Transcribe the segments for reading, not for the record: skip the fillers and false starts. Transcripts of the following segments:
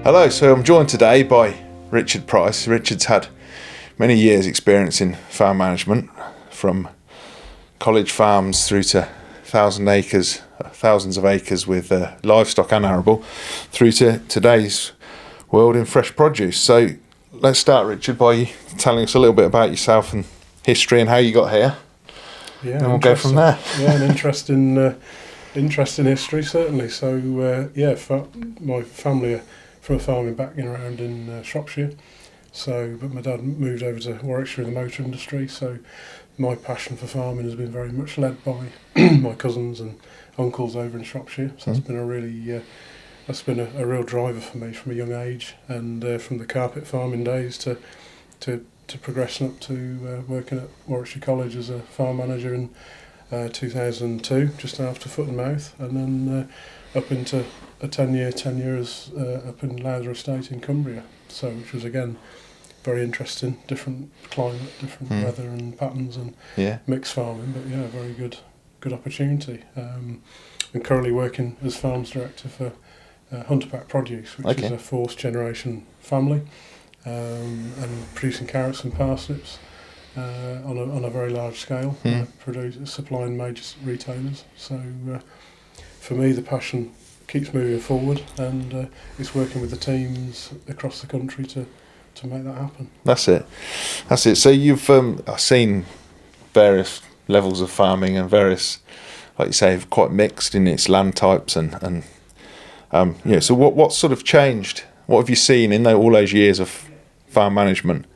Hello, so I'm joined today by Richard Price. Richard's had many years' experience in farm management, from college farms through to thousands of acres with livestock and arable, through to today's world in fresh produce. So let's start, Richard, by you telling us a little bit about yourself and history and how you got here. Yeah, and we'll go from there. Yeah, an interesting history, certainly. So, my family are from a farming background around in Shropshire. So, but my dad moved over to Warwickshire in the motor industry. So, my passion for farming has been very much led by my cousins and uncles over in Shropshire. So that's been a real driver for me from a young age, and from the carpet farming days to progressing up to working at Warwickshire College as a farm manager in 2002, just after foot and mouth, and then up into a 10 years up in Lowther Estate in Cumbria. So, which was again very interesting, different climate, different weather and patterns, and mixed farming. But yeah, very good opportunity. I'm currently working as farms director for Hunter Pack Produce, which is a fourth generation family, and producing carrots and parsnips on a very large scale, supplying major retailers. So for me, the passion keeps moving forward, and it's working with the teams across the country to make that happen. That's it. So you've seen various levels of farming and various, like you say, quite mixed in its land types and so what sort of changed? What have you seen in all those years of farm management?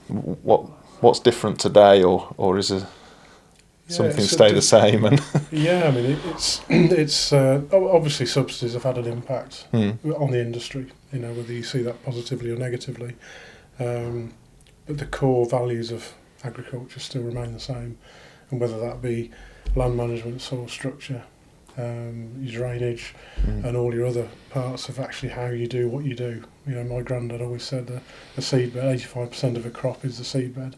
What's different today, or is there something stay the same? And yeah, I mean it's obviously subsidies have had an impact on the industry. You know, whether you see that positively or negatively, but the core values of agriculture still remain the same, and whether that be land management, soil structure, your drainage, and all your other parts of actually how you do what you do. You know, my granddad always said that a seedbed, 85% of a crop is the seedbed.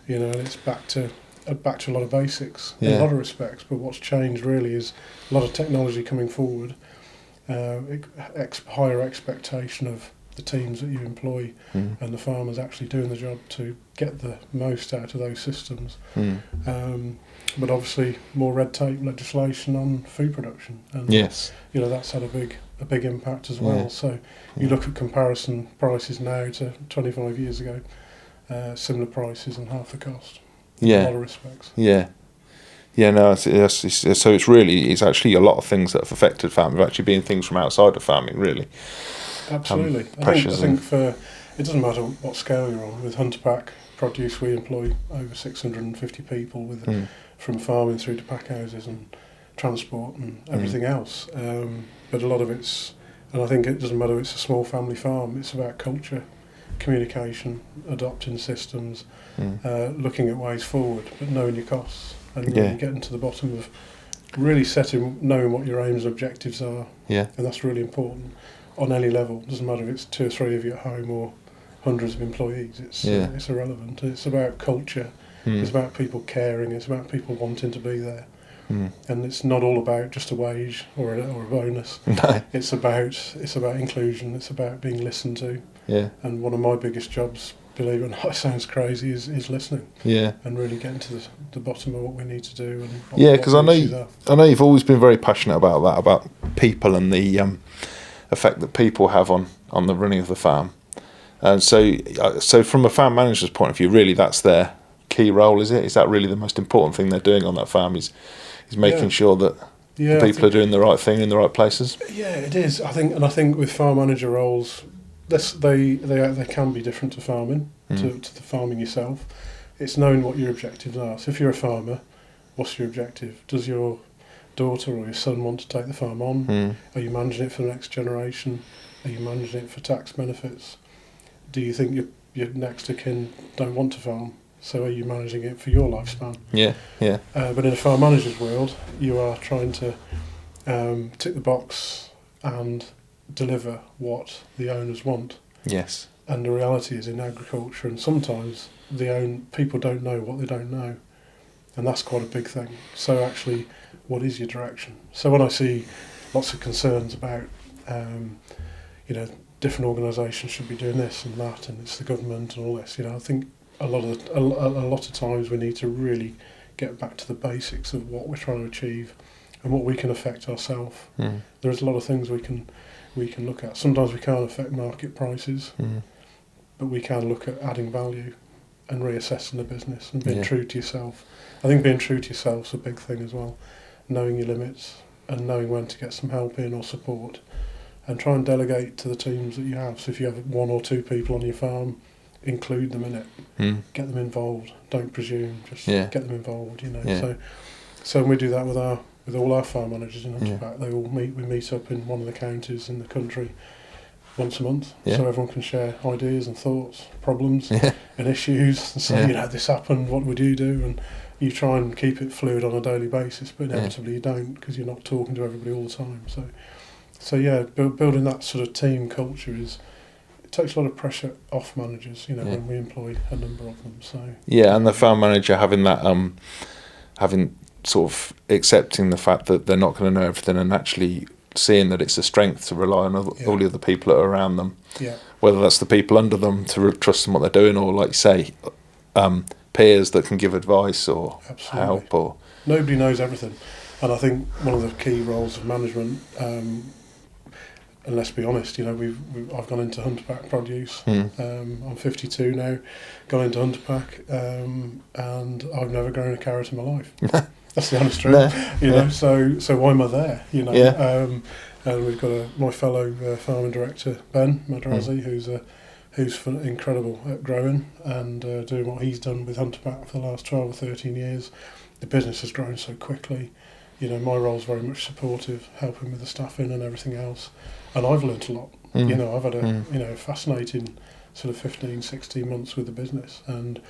You know, and it's back to a lot of basics in a lot of respects. But what's changed really is a lot of technology coming forward, higher expectation of the teams that you employ, and the farmers actually doing the job to get the most out of those systems. But obviously more red tape legislation on food production, and you know, that's had a big impact as well. So you look at comparison prices now to 25 years ago, similar prices and half the cost in a lot of respects. No, so it's actually a lot of things that have affected farming have actually been things from outside of farming, really. Absolutely. I think it doesn't matter what scale you're on. With Hunter Pack Produce, we employ over 650 people with from farming through to pack houses and transport and everything else. But a lot of and I think it doesn't matter if it's a small family farm, it's about culture, communication, adopting systems, looking at ways forward, but knowing your costs and getting to the bottom of really knowing what your aims and objectives are. And that's really important on any level. It doesn't matter if it's 2 or 3 of you at home or hundreds of employees. It's irrelevant. It's about culture. It's about people caring. It's about people wanting to be there. And it's not all about just a wage or a bonus. No. It's about inclusion. It's about being listened to. And one of my biggest jobs, believe it or not, it sounds crazy, is listening. And really getting to the bottom of what we need to do. And because I know you've always been very passionate about that, about people and the effect that people have on the running of the farm. And so from a farm manager's point of view, really that's their key role, is it? Is that really the most important thing they're doing on that farm, is making sure that the people are doing the right thing in the right places? Yeah, it is. I think with farm manager roles, they can be different to farming, to the farming yourself. It's knowing what your objectives are. So if you're a farmer, what's your objective? Does your daughter or your son want to take the farm on? Are you managing it for the next generation? Are you managing it for tax benefits? Do you think your next of kin don't want to farm? So are you managing it for your lifespan? But in a farm manager's world, you are trying to tick the box and deliver what the owners want. And the reality is in agriculture, and sometimes people don't know what they don't know. And that's quite a big thing. So actually, what is your direction? So when I see lots of concerns about you know, different organisations should be doing this and that, and it's the government and all this. You know, I think a lot of times we need to really get back to the basics of what we're trying to achieve and what we can affect ourselves. There's a lot of things we can look at. Sometimes we can't affect market prices, but we can look at adding value and reassessing the business and being true to yourself. I think being true to yourself is a big thing as well. Knowing your limits and knowing when to get some help in or support, and try and delegate to the teams that you have. So if you have 1 or 2 people on your farm, include them in it. Get them involved. Don't presume. Just get them involved. You know. So we do that with all our farm managers in Hunterpack. They all meet. We meet up in one of the counties in the country once a month, so everyone can share ideas and thoughts, problems and issues, and say, you know, this happened. What would you do? And you try and keep it fluid on a daily basis, but inevitably you don't, because you're not talking to everybody all the time. So yeah, building that sort of team culture it takes a lot of pressure off managers, you know, when we employ a number of them. So yeah, and the farm manager having that, having sort of accepting the fact that they're not going to know everything, and actually seeing that it's a strength to rely on all the other people that are around them. Yeah. Whether that's the people under them to trust in what they're doing, or like you say, peers that can give advice or help. Or nobody knows everything, and I think one of the key roles of management. And let's be honest, you know, I've gone into Hunterpack produce. I'm 52 now, gone into Hunterpack, and I've never grown a carrot in my life. That's the honest truth. You know, so why am I there? You know, and we've got my fellow farming director Ben Madrazi, who's incredible at growing and doing what he's done with Hunterpack for the last 12 or 13 years. The business has grown so quickly. You know, my role's very much supportive, helping with the staffing and everything else. And I've learnt a lot. You know, I've had a fascinating sort of 15, 16 months with the business, and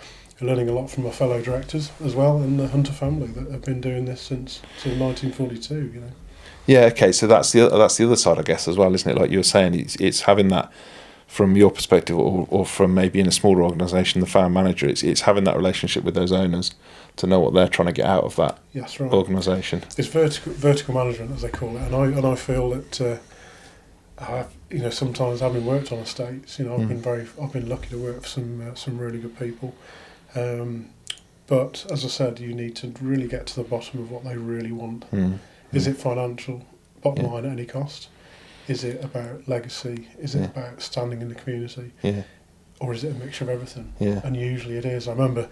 learning a lot from my fellow directors as well, and the Hunter family that have been doing this since sort of 1942. You know. Yeah. Okay. So that's the other side, I guess, as well, isn't it? Like you were saying, it's having that from your perspective, or from maybe in a smaller organisation, the farm manager. It's having that relationship with those owners to know what they're trying to get out of that organisation. It's vertical management, as they call it, and I feel that. You know, sometimes having worked on estates, you know, I've been lucky to work for some really good people, but as I said, you need to really get to the bottom of what they really want. Is it financial, bottom line at any cost? Is it about legacy? Is it about standing in the community? Or is it a mixture of everything? And usually it is. I remember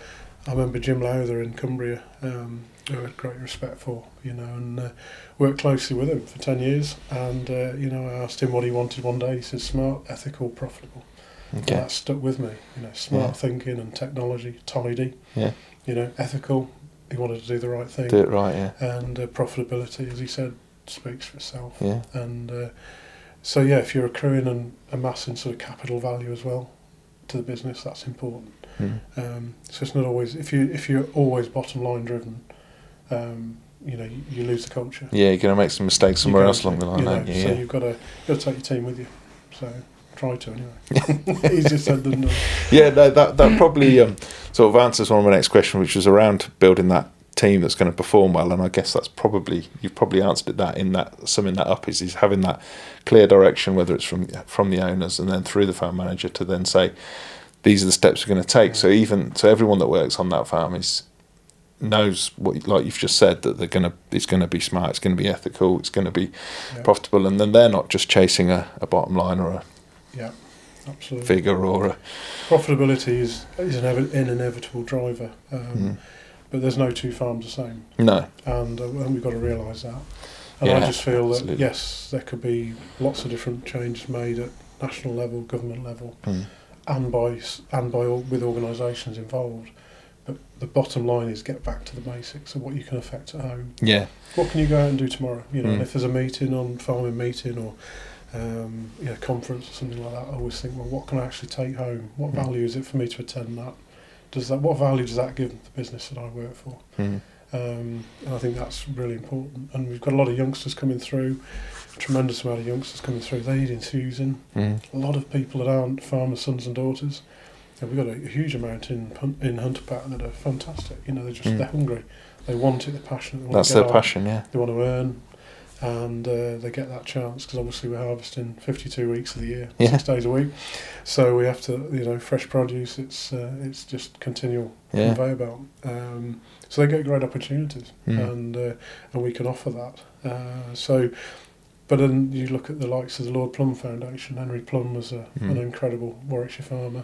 Jim Lowther in Cumbria, who I had great respect for, you know, and worked closely with him for 10 years. And, you know, I asked him what he wanted one day. He said, smart, ethical, profitable. And that stuck with me, you know, smart thinking and technology, tidy, you know, ethical. He wanted to do the right thing. Do it right, And profitability, as he said, speaks for itself. And so, yeah, if you're accruing and amassing sort of capital value as well to the business, that's important. So it's not always, if you're always bottom line driven, you know, you lose the culture. Yeah, you're going to make some mistakes somewhere else along the line, aren't you? So you've got to take your team with you. So try to anyway. Easier said than done. Yeah, no, that probably sort of answers one of my next question, which was around building that team that's going to perform well. And I guess that's you've probably answered that in that summing that up is having that clear direction, whether it's from the owners and then through the farm manager to then say, these are the steps we're going to take. So everyone that works on that farm knows what, like you've just said, that it's going to be smart, it's going to be ethical, it's going to be profitable, and then they're not just chasing a bottom line or a figure or a profitability is an inevitable driver. But there's no two farms the same. No, and we've got to realise that. And I just feel that yes, there could be lots of different changes made at national level, government level. And with organisations involved, but the bottom line is get back to the basics of what you can affect at home. Yeah. What can you go out and do tomorrow? You know, and if there's a meeting on farming meeting or conference or something like that, I always think, well, what can I actually take home? What value is it for me to attend that? What value does that give the business that I work for? And I think that's really important. And we've got a lot of youngsters coming through. Tremendous amount of youngsters coming through. They need enthusing. A lot of people that aren't farmers' sons and daughters. And we've got a huge amount in Hunterpack that are fantastic. You know, they're hungry. They want it. They're passionate. That's their passion. Yeah. They want to earn. and they get that chance because obviously we're harvesting 52 weeks of the year, Yeah. 6 days a week. So we have to, fresh produce. It's just continual Yeah. conveyor belt. So they get great opportunities, Mm. and we can offer that. But then you look at the likes of the Lord Plum Foundation. Henry Plum was an incredible Warwickshire farmer.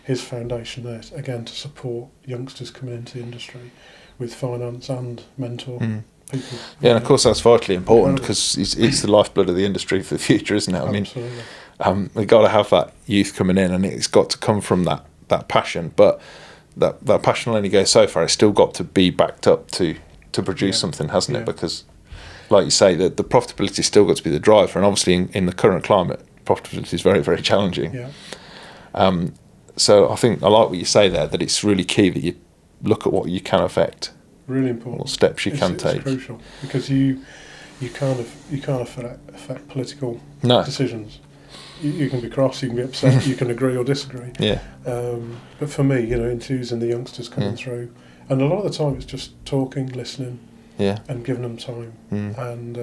His foundation there, again, to support youngsters coming into the industry with finance and mentor people. Yeah, and of course that's vitally important because it's the lifeblood of the industry for the future, isn't it? I mean, Absolutely. we've got to have that youth coming in, and it's got to come from that passion. But that passion will only go so far. It's still got to be backed up to produce something, hasn't it? Because, like you say, the profitability's still got to be the driver, and obviously in the current climate, profitability is very, very challenging. Yeah. So I think I like what you say there, that it's really key that you look at what you can affect, Really important. what steps you can take. It's crucial because you can't affect political No. decisions. You can be cross, you can be upset, you can agree or disagree. Yeah. But for me, enthusing the youngsters coming through, and a lot of the time it's just talking, listening, Yeah. and giving them time, and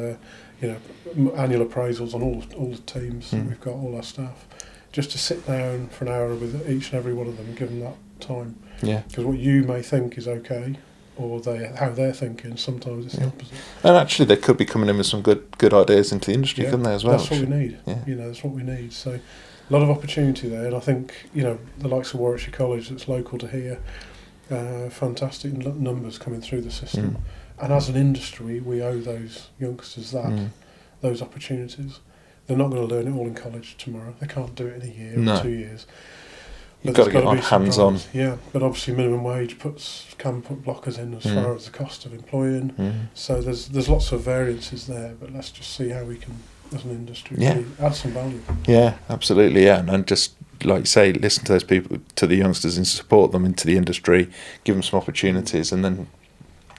annual appraisals on all the teams that we've got, all our staff, just to sit down for an hour with each and every one of them and give them that time. Yeah. Because what you may think is okay, or how they're thinking, sometimes it's the opposite. And actually, they could be coming in with some good ideas into the industry, couldn't they, as well? That's what we need. Yeah. That's what we need. So, a lot of opportunity there, and I think the likes of Warwickshire College, that's local to here, fantastic numbers coming through the system. And as an industry, we owe those youngsters those opportunities. They're not going to learn it all in college tomorrow. They can't do it in a year or 2 years. You've got to get on hands-on. Yeah, but obviously minimum wage can put blockers in as far as the cost of employing. So there's lots of variances there, but let's just see how we can, as an industry, really add some value. Yeah, absolutely, yeah. And just, like you say, listen to those people, to the youngsters, and support them into the industry, give them some opportunities, and then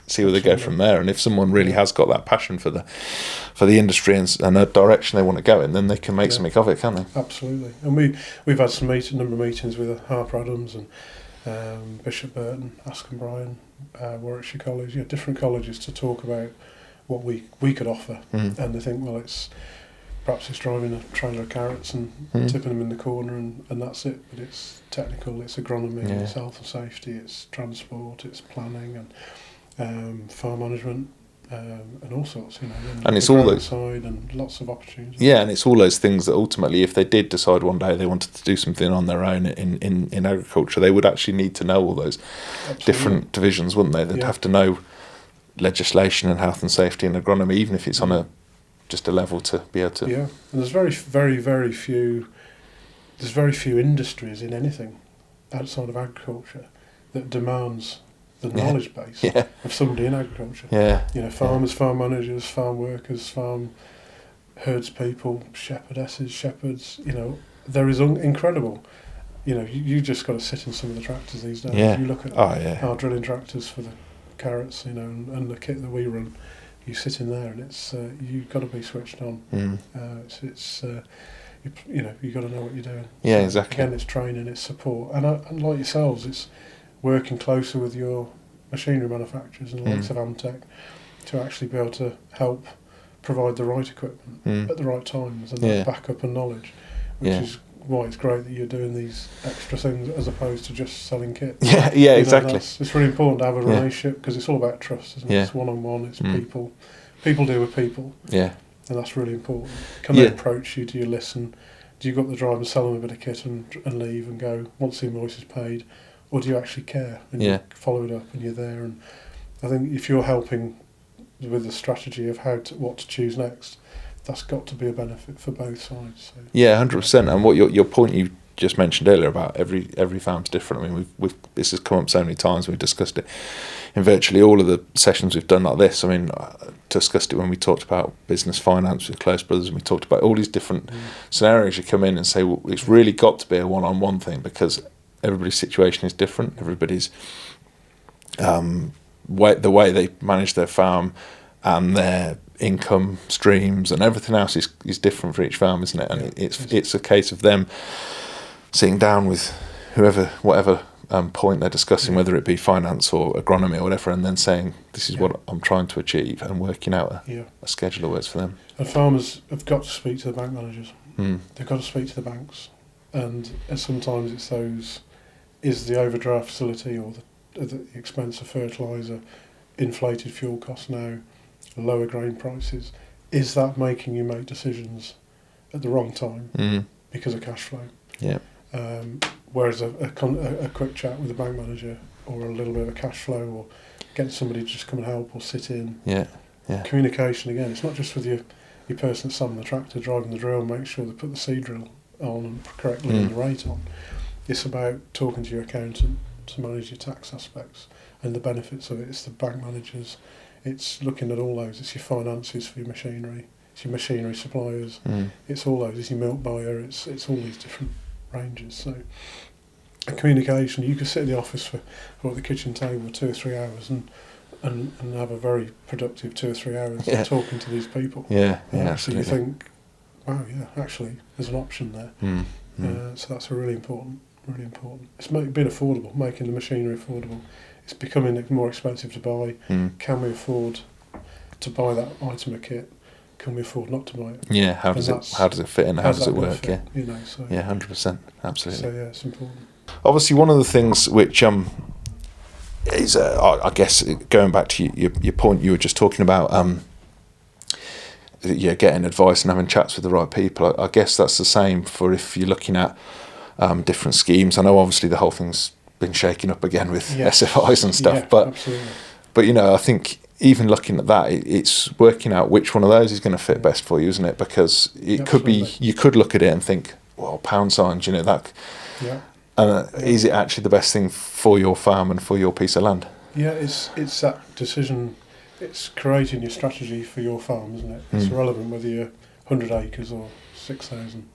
see where they go from there. And if someone really has got that passion for the industry and a direction they want to go in, then they can make something of it, can't they? Absolutely. And we've had some number of meetings with Harper Adams and Bishop Burton, Askham Bryan, Warwickshire College, different colleges, to talk about what we could offer. And they think, well, perhaps it's driving a trailer of carrots and tipping them in the corner and that's it. But it's technical, it's agronomy, it's health and safety, it's transport, it's planning and farm management, and all sorts, and it's all those side and lots of opportunities. Yeah, and it's all those things that ultimately, if they did decide one day they wanted to do something on their own in agriculture, they would actually need to know all those different divisions, wouldn't they? They'd have to know legislation and health and safety and agronomy, even if it's on just a level to be able to. Yeah, and there's very, very, very few. There's very few industries in anything outside of agriculture that demands the knowledge base of somebody in agriculture. Yeah. Farmers, farm managers, farm workers, farm herdspeople, shepherdesses, shepherds. There is incredible. You just got to sit in some of the tractors these days. Yeah. You look at our drilling tractors for the carrots, and the kit that we run. You sit in there, and it's you've got to be switched on. You've got to know what you're doing. Yeah, exactly. Again, it's training, it's support, and like yourselves, it's working closer with your machinery manufacturers and the likes of Amtech to actually be able to help provide the right equipment at the right times and that backup and knowledge, which is why it's great that you're doing these extra things as opposed to just selling kit. Yeah, exactly. It's really important to have a relationship because it's all about trust, isn't it? It's one-on-one, it's people. People deal with people. Yeah. And that's really important. Can they approach you? Do you listen? Do you go up the drive and sell them a bit of kit and leave and go once the invoice is paid? Or do you actually care and you follow it up and you're there? And I think if you're helping with the strategy of what to choose next, that's got to be a benefit for both sides. So. Yeah, 100%. And what your point you just mentioned earlier about every farm's different. I mean, we've this has come up so many times. We've discussed it in virtually all of the sessions we've done like this. I mean, discussed it when we talked about business finance with Close Brothers, and we talked about all these different scenarios. You come in and say, well, it's really got to be a one-on-one thing because everybody's situation is different. Everybody's the way they manage their farm and their income streams and everything else is different for each farm, isn't it? And it's a case of them sitting down with whatever point they're discussing, whether it be finance or agronomy or whatever, and then saying, this is what I'm trying to achieve, and working out a schedule that works for them. And farmers have got to speak to the bank managers. Mm. They've got to speak to the banks. And sometimes it's those, is the overdraft facility or the expense of fertiliser, inflated fuel costs now, lower grain prices, is that making you make decisions at the wrong time because of cash flow? Yeah. Whereas a quick chat with a bank manager, or a little bit of a cash flow, or get somebody to just come and help or sit in. Yeah. Communication again. It's not just with your person that's on the tractor driving the drill and make sure they put the seed drill on and correctly and the rate on. It's about talking to your accountant to manage your tax aspects and the benefits of it. It's the bank managers. It's looking at all those. It's your finances for your machinery. It's your machinery suppliers. It's all those. It's your milk buyer. It's all these different ranges. So communication. You could sit in the office or at the kitchen table for 2 or 3 hours and have a very productive 2 or 3 hours talking to these people. So you think, wow, actually there's an option there. So that's really important. It's being affordable, making the machinery affordable. It's becoming more expensive to buy. Can we afford to buy that item of kit? Can we afford not to buy it? Yeah, how does it fit in? How does it work? Fit, 100%, absolutely. So it's important. Obviously, one of the things which is, I guess, going back to your point you were just talking about, getting advice and having chats with the right people. I guess that's the same for if you're looking at different schemes. I know obviously the whole thing's been shaken up again with SFIs and stuff, but I think even looking at that, it's working out which one of those is going to fit best for you, isn't it? Because it could be, you could look at it and think, well, pound signs, that. Is it actually the best thing for your farm and for your piece of land? Yeah, it's that decision. It's creating your strategy for your farm, isn't it? It's irrelevant whether you're 100 acres or 6,000.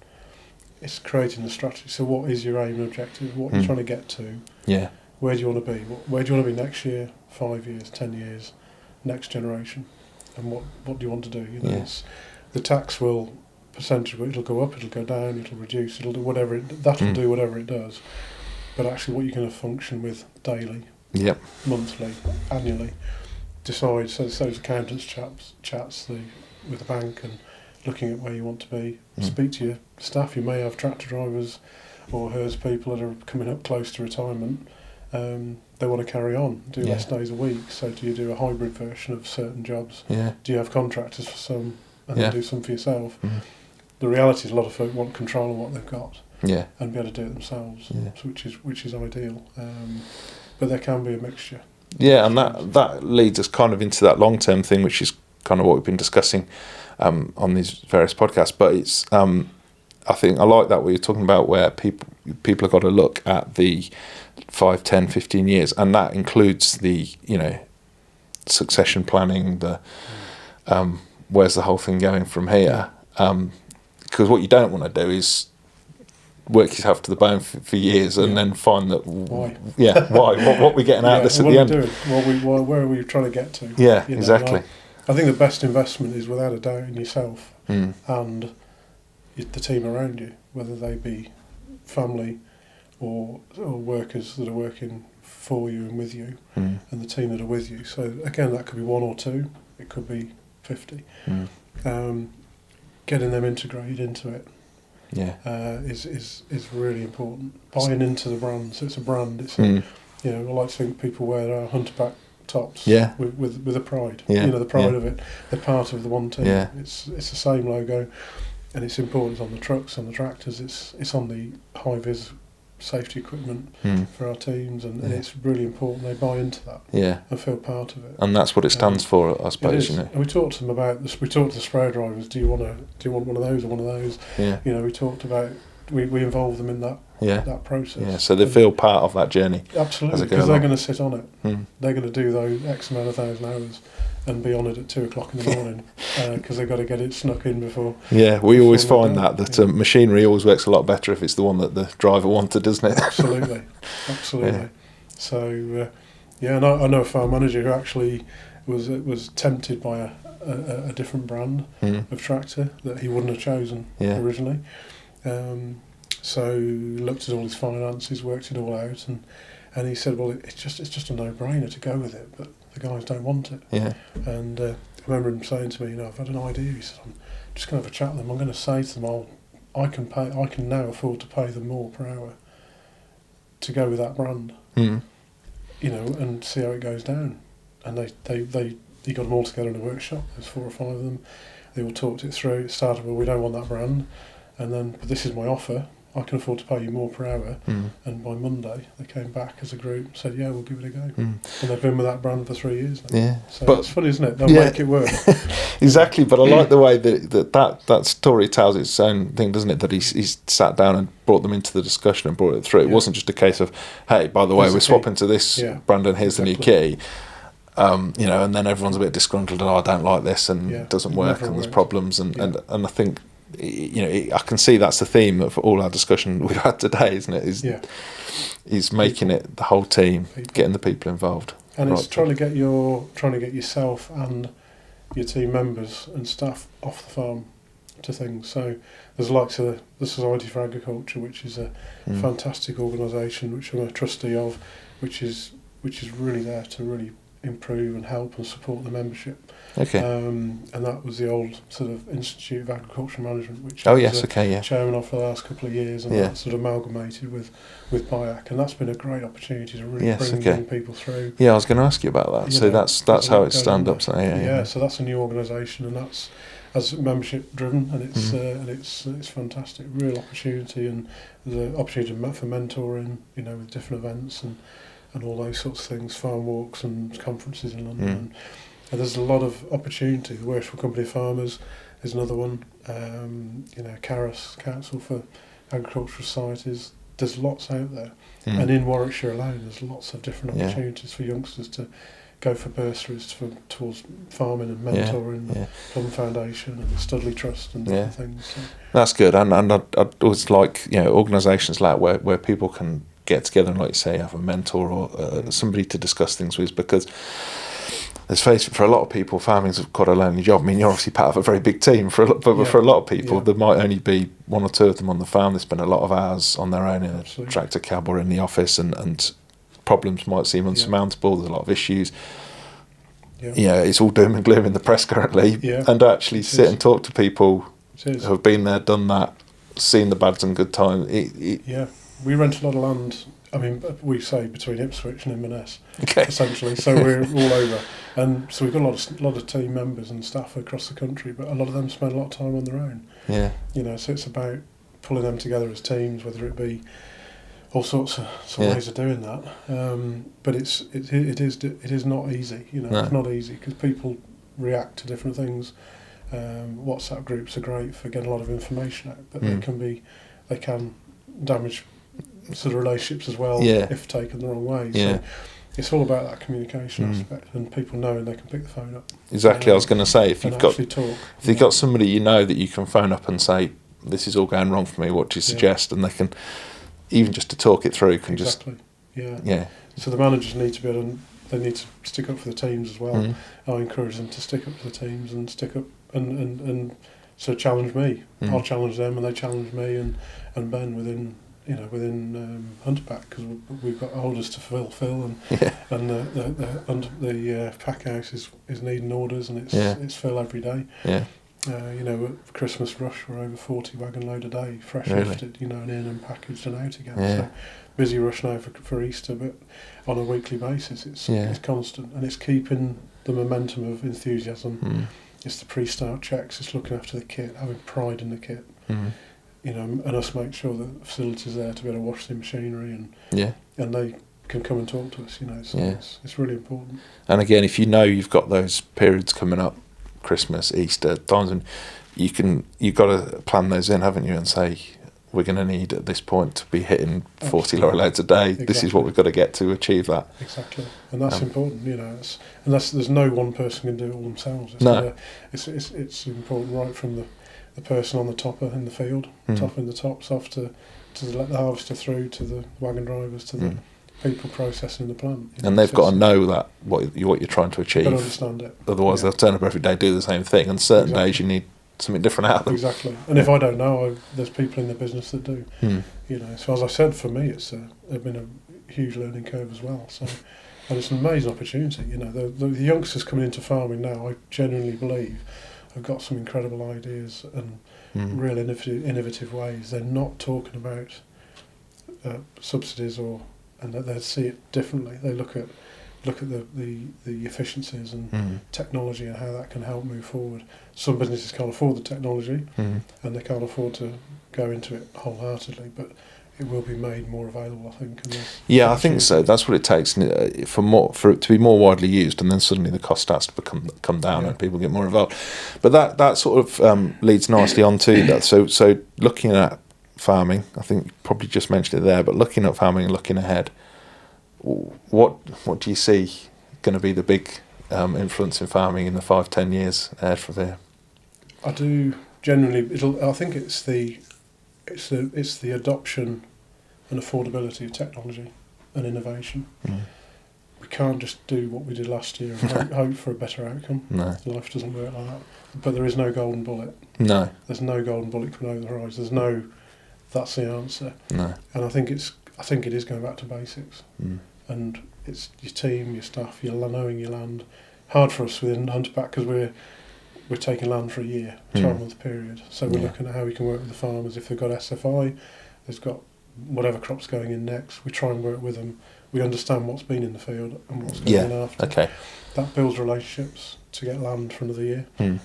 It's creating the strategy. So what is your aim and objective? What are you trying to get to? Yeah. Where do you want to be? Where do you want to be next year, 5 years, 10 years, next generation? And what do you want to do? It's, the tax percentage, it'll go up, it'll go down, it'll reduce, it'll do whatever that'll do whatever it does. But actually what you're going to function with daily, monthly, annually, decide. So those accountants chats with the bank and looking at where you want to be. Speak to your staff. You may have tractor drivers or herds people that are coming up close to retirement. They want to carry on, do less days a week. So do you do a hybrid version of certain jobs? Do you have contractors for some and then do some for yourself? The reality is a lot of folk want control of what they've got and be able to do it themselves, which is ideal. But there can be a mixture. Yeah, and that leads us kind of into that long-term thing, which is kind of what we've been discussing on these various podcasts. But it's I think I like that what you're talking about, where people have got to look at the 5, 10, 15 years, and that includes the succession planning, the where's the whole thing going from here. Because what you don't want to do is work yourself to the bone for years and then find that why what we're getting out of this at the end. Where are we trying to get to? Exactly. I think the best investment is without a doubt in yourself and the team around you, whether they be family or workers that are working for you and with you, and the team that are with you. So again, that could be 1 or 2, it could be 50. Getting them integrated into it is really important. Buying into the brand. So it's a brand. It's I like to think people wear our Hunterback tops with a pride. The pride of it. They're part of the one team. It's the same logo, and it's important. It's on the trucks, on the tractors. It's on the high vis safety equipment for our teams, and it's really important they buy into that and feel part of it. And that's what it stands for, I suppose. And we talked to them about this. We talked to the sprayer drivers. Do you want one of those or one of those? We talked about. We involve them in that process. So they feel part of that journey. Absolutely, because they're going to sit on it. They're going to do those X amount of 1,000 hours and be on it at 2:00 in the morning because they've got to get it snuck in before. We always find that machinery always works a lot better if it's the one that the driver wanted, doesn't it? Absolutely. So and I know a farm manager who actually was tempted by a different brand of tractor that he wouldn't have chosen originally. So looked at all his finances, worked it all out, And he said, well, it's just a no-brainer to go with it, but the guys don't want it. Yeah. And I remember him saying to me, I've had an idea. He said, I'm just going to have a chat with them. I'm going to say to them, I can now afford to pay them more per hour to go with that brand, and see how it goes down. And he got them all together in a workshop. There's 4 or 5 of them. They all talked it through. It started with, we don't want that brand. And then, but this is my offer. I can afford to pay you more per hour. And by Monday, they came back as a group and said, yeah, we'll give it a go. And they've been with that brand for 3 years now. Yeah. So but it's funny, isn't it? They'll make it work. Exactly, but I like the way that story tells its own thing, doesn't it? That he's sat down and brought them into the discussion and brought it through. It wasn't just a case of, hey, by the way, we're swapping to this brand and here's the new key. And then everyone's a bit disgruntled and I don't like this and it doesn't work and there's problems and I think I can see that's the theme of all our discussion we've had today, isn't it? Is making it the whole team, getting the people involved, and it's trying to get yourself and your team members and staff off the farm to things. So there's likes of the Society for Agriculture, which is a fantastic organisation, which I'm a trustee of, which is really there to really improve and help and support the membership. Okay. And that was the old sort of Institute of Agricultural Management, which I was was chairman of for the last couple of years, and that sort of amalgamated with BIAC, and that's been a great opportunity to really bring young people through. Yeah, I was going to ask you about that. So that's how it's stand up. So so that's a new organisation, and that's as membership driven, and it's fantastic, real opportunity, and there's an opportunity for mentoring, with different events and all those sorts of things, farm walks and conferences in London. And there's a lot of opportunity. The Worshipful Company of Farmers is another one. Caris, Council for Agricultural Societies. There's lots out there. And in Warwickshire alone, there's lots of different opportunities for youngsters to go for bursaries towards farming and mentoring, Plum Foundation and the Studley Trust and different things. So. That's good. And I'd always like, organisations like where people can get together and, like you say, have a mentor or somebody to discuss things with, because let's face it, for a lot of people, farming's quite a lonely job. I mean, you're obviously part of a very big team, for a lot of people, there might only be 1 or 2 of them on the farm. They spend a lot of hours on their own in a tractor cab or in the office, and problems might seem unsurmountable. There's a lot of issues. It's all doom and gloom in the press currently. And actually sit and talk to people who have been there, done that, seen the bads and good times. We rent a lot of land. I mean, we say between Ipswich and Inverness, essentially. So we're all over, and so we've got a lot of team members and staff across the country. But a lot of them spend a lot of time on their own. So it's about pulling them together as teams, whether it be all sorts of ways of doing that. But it is not easy. It's not easy because people react to different things. WhatsApp groups are great for getting a lot of information out, but they can damage sort of relationships as well if taken the wrong way. So it's all about that communication aspect and people knowing they can pick the phone up. Exactly. I was going to say, if you've got somebody that you can phone up and say, this is all going wrong for me, what do you suggest? And they can, even just to talk it through, can So the managers need to be able to, they need to stick up for the teams as well. I encourage them to stick up for the teams and stick up and so challenge me. I'll challenge them and they challenge me and Ben within Hunterpack, because we've got orders to fulfil and the pack house is needing orders, and it's fill every day. At Christmas rush we're over 40 wagon load a day, fresh lifted, and in and packaged and out again. So busy rush now for Easter, but on a weekly basis it's constant, and it's keeping the momentum of enthusiasm. It's the pre-start checks, it's looking after the kit, having pride in the kit. And us make sure that the facility's there to be able to wash the machinery and they can come and talk to us, so it's really important. And again, if you've got those periods coming up, Christmas, Easter, times when you've got to plan those in, haven't you, and say, we're going to need at this point to be hitting 40 lorry loads a day. Exactly. This is what we've got to get to achieve that. Exactly, and that's important, there's no one person can do it all themselves. It's important right from the person on the topper in the field, topping the tops off to let the harvester through, to the wagon drivers, to the people processing the plant. And they've got to know that what you're trying to achieve. They've got to understand it. Otherwise they'll turn up every day, do the same thing, and certain days you need something different out of them. Exactly. And if I don't know, there's people in the business that do. So as I said, for me, it's been huge learning curve as well. So, and it's an amazing opportunity. You know, the youngsters coming into farming now, I genuinely believe, have got some incredible ideas and real innovative ways. They're not talking about subsidies and that they see it differently. They look at the efficiencies and technology and how that can help move forward. Some businesses can't afford the technology and they can't afford to go into it wholeheartedly, but it will be made more available, I think. Yeah, I think so. That's what it takes for it to be more widely used, and then suddenly the cost starts to come down and people get more involved. But that sort of leads nicely on to that. So looking at farming, I think you probably just mentioned it there, but looking at farming and looking ahead, what do you see going to be the big influence in farming in the 5-10 years ahead from here? I do generally. I think it's the adoption and affordability of technology and innovation. We can't just do what we did last year and hope for a better outcome. No. Life doesn't work like that. But there is no golden bullet. No. There's no golden bullet coming over the horizon. There's no, that's the answer. No. And I think it is going back to basics. And it's your team, your staff, knowing your land. Hard for us within Hunterpack because we're taking land for a year, 12-month period. So we're looking at how we can work with the farmers. If they've got SFI, they've got whatever crops going in next, we try and work with them. We understand what's been in the field and what's going in after. Okay. That builds relationships to get land for another year, and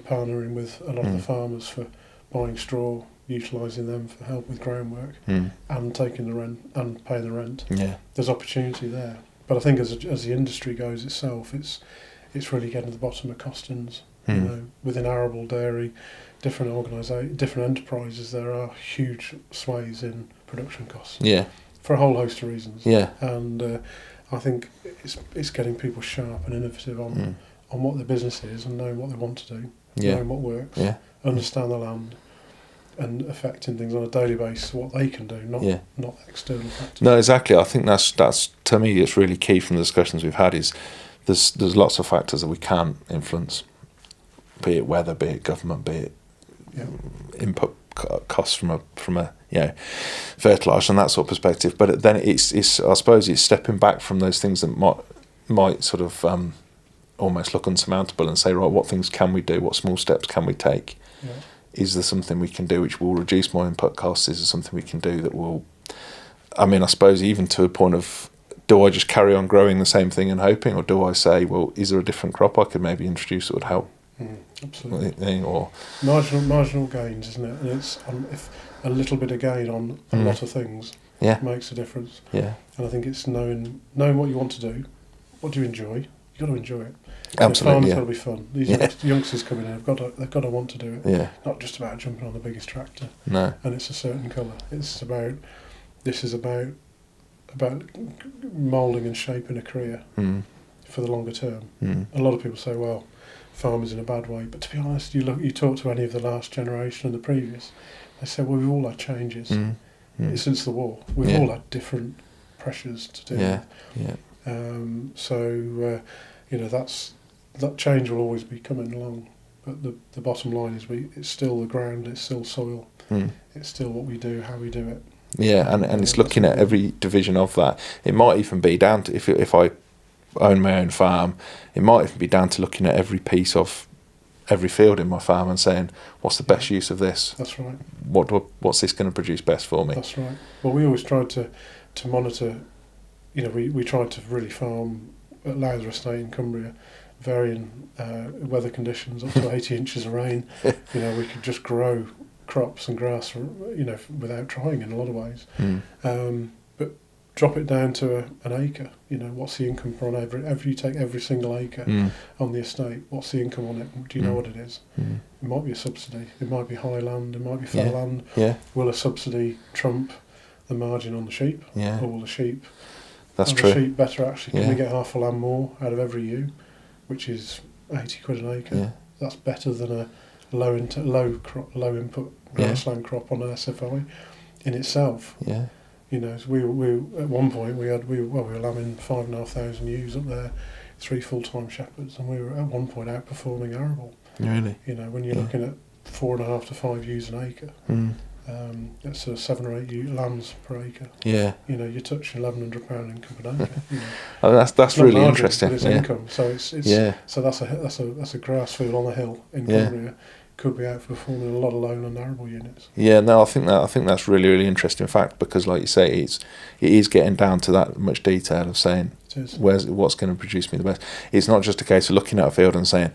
partnering with a lot of the farmers for buying straw, utilising them for help with groundwork, and taking the rent and paying the rent. Yeah. There's opportunity there. But I think as the industry goes itself, it's really getting to the bottom of costings. You know, within arable dairy, different enterprises, there are huge sways in production costs. Yeah. For a whole host of reasons. Yeah. And I think it's getting people sharp and innovative on what their business is and knowing what they want to do, knowing what works, understand the land, and affecting things on a daily basis, what they can do, not external factors. No, exactly. I think that's to me, it's really key from the discussions we've had. Is there's lots of factors that we can influence, be it weather, be it government, be it input costs from a fertiliser and that sort of perspective. But then it's I suppose it's stepping back from those things that might sort of almost look unsurmountable and say, right, what things can we do? What small steps can we take? Yeah. Is there something we can do which will reduce my input costs? Is there something we can do that will... I mean, I suppose even to a point of, do I just carry on growing the same thing and hoping, or do I say, well, is there a different crop I could maybe introduce that would help? Absolutely. Or marginal gains, isn't it? And it's if a little bit of gain on a lot of things makes a difference. Yeah. And I think it's knowing what you want to do. What do you enjoy? You've got to enjoy it. Absolutely. The farm's got to be fun. These youngsters coming in, they've got to want to do it. Yeah. Not just about jumping on the biggest tractor. No. And it's a certain colour. This is about moulding and shaping a career for the longer term. A lot of people say, well, farmers in a bad way, but to be honest, you talk to any of the last generation and the previous, they say, well, we've all had changes since the war. We've all had different pressures to deal with. Yeah. That change will always be coming along, but the bottom line is it's still the ground, it's still soil, it's still what we do, how we do it. Yeah, and it's looking at every division of that. It might even be down to, if I own my own farm, it might even be down to looking at every piece of every field in my farm and saying, what's the best use of this? That's right. What's this going to produce best for me? That's right. Well, we always tried to monitor, we tried to really farm at Lowther Estate in Cumbria, varying weather conditions up to 80 inches of rain. We could just grow crops and grass, without trying in a lot of ways. But drop it down to an acre. What's the income on every you take every single acre on the estate? What's the income on it? Do you know what it is? It might be a subsidy. It might be high land. It might be fell land. Yeah. Will a subsidy trump the margin on the sheep? Yeah. Or will the sheep? That's true. The sheep better actually. Can we get half a lamb more out of every ewe, which is 80 quid an acre? Yeah. That's better than a low input grassland crop on an SFI in itself. Yeah. We at one point we were lambing 5,500 ewes up there, 3 full-time shepherds, and we were at one point outperforming arable. Really? When you're looking at 4.5 to 5 ewes an acre, It's sort of 7 or 8 lambs per acre. Yeah. You know, you're touching £1,100 income per acre. You know. Oh, that's It's not really margin, interesting. but it's Yeah. income. So it's Yeah. so that's a grass field on a hill in Yeah. Cumbria. Could be outperforming a lot of loan and arable units. Yeah, no, I think that's really, really interesting fact, because, like you say, it is getting down to that much detail of saying It is. what's going to produce me the best. It's not just a case of looking at a field and saying,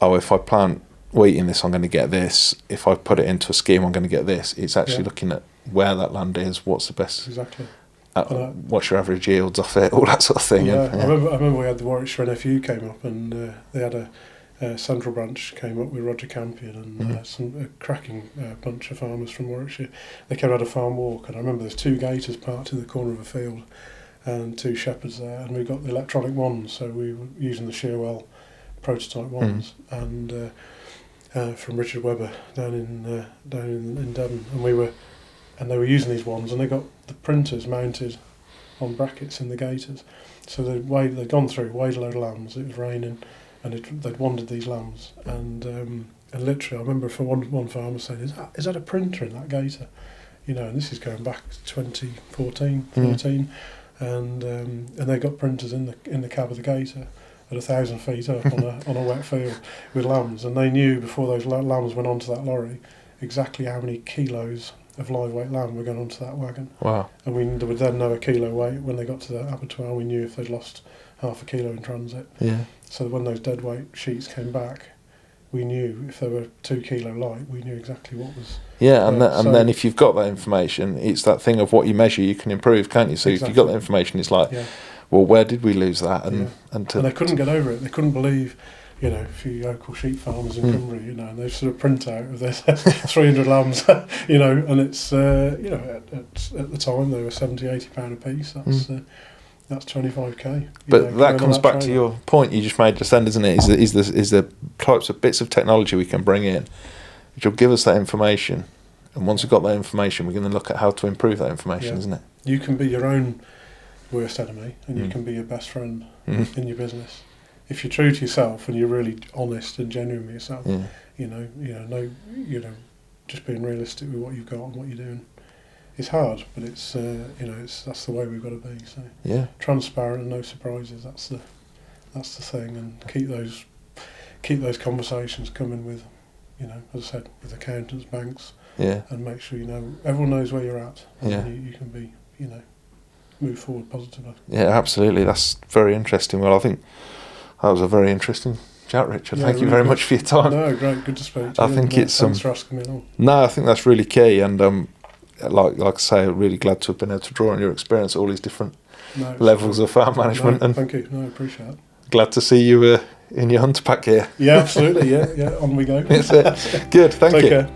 oh, if I plant wheat in this, I'm going to get this. If I put it into a scheme, I'm going to get this. It's actually looking at where that land is, what's the best, Exactly. what's your average yields off it, all that sort of thing. Yeah, And, I remember we had the Warwickshire NFU came up, and they had a central branch came up with Roger Campion and a cracking bunch of farmers from Warwickshire. They came out a farm walk, and I remember there's 2 gators parked in the corner of a field and 2 shepherds there, and we got the electronic ones, so we were using the Shearwell prototype ones, and from Richard Webber down in Devon, and they were using these ones, and they got the printers mounted on brackets in the gators. So they'd gone through, weighed a load of lambs, it was raining, and they'd wandered these lambs, and literally, I remember from one farmer saying, "Is that a printer in that gator?" You know, and this is going back to 2014, 13, and they got printers in the cab of the gator at 1,000 feet up on a wet field with lambs, and they knew before those lambs went onto that lorry exactly how many kilos of live weight lamb were going onto that wagon. wow. And they would then know a kilo weight when they got to the abattoir. We knew if they'd lost half a kilo in transit. Yeah. So when those dead weight sheets came back, we knew if they were 2 kilo light, we knew exactly what was. Yeah, and so then if you've got that information, it's that thing of what you measure, you can improve, can't you? So if you've got that information, it's like, well, where did we lose that? And they couldn't get over it. They couldn't believe, you know, a few local sheep farmers in Cumbria, you know, and they sort of print out of this 300 lambs, you know, and it's, you know, at the time they were £70-80 a piece. That's 25k. But that comes back to your point you just made just then, isn't it? Is the types of bits of technology we can bring in, which will give us that information, and once we've got that information, we're going to look at how to improve that information, isn't it? You can be your own worst enemy, and you can be your best friend in your business if you're true to yourself and you're really honest and genuine with yourself. Just being realistic with what you've got and what you're doing. It's hard, but it's that's the way we've got to be. So transparent and no surprises. That's the thing, and keep those conversations coming with, you know, as I said, with accountants, banks, and make sure everyone knows where you're at, and you can be, you know, move forward positively. Yeah, absolutely. That's very interesting. Well, I think that was a very interesting chat, Richard. Thank you very much for your time. No, great, good to speak to you. I think it's thanks for asking me along. No, I think that's really key, and like I say, I'm really glad to have been able to draw on your experience at all these different levels of farm management. And thank you. No, I appreciate it. Glad to see you in your hunter pack here. Yeah, absolutely. Yeah, on we go. That's it. Good. Thank you. Take care.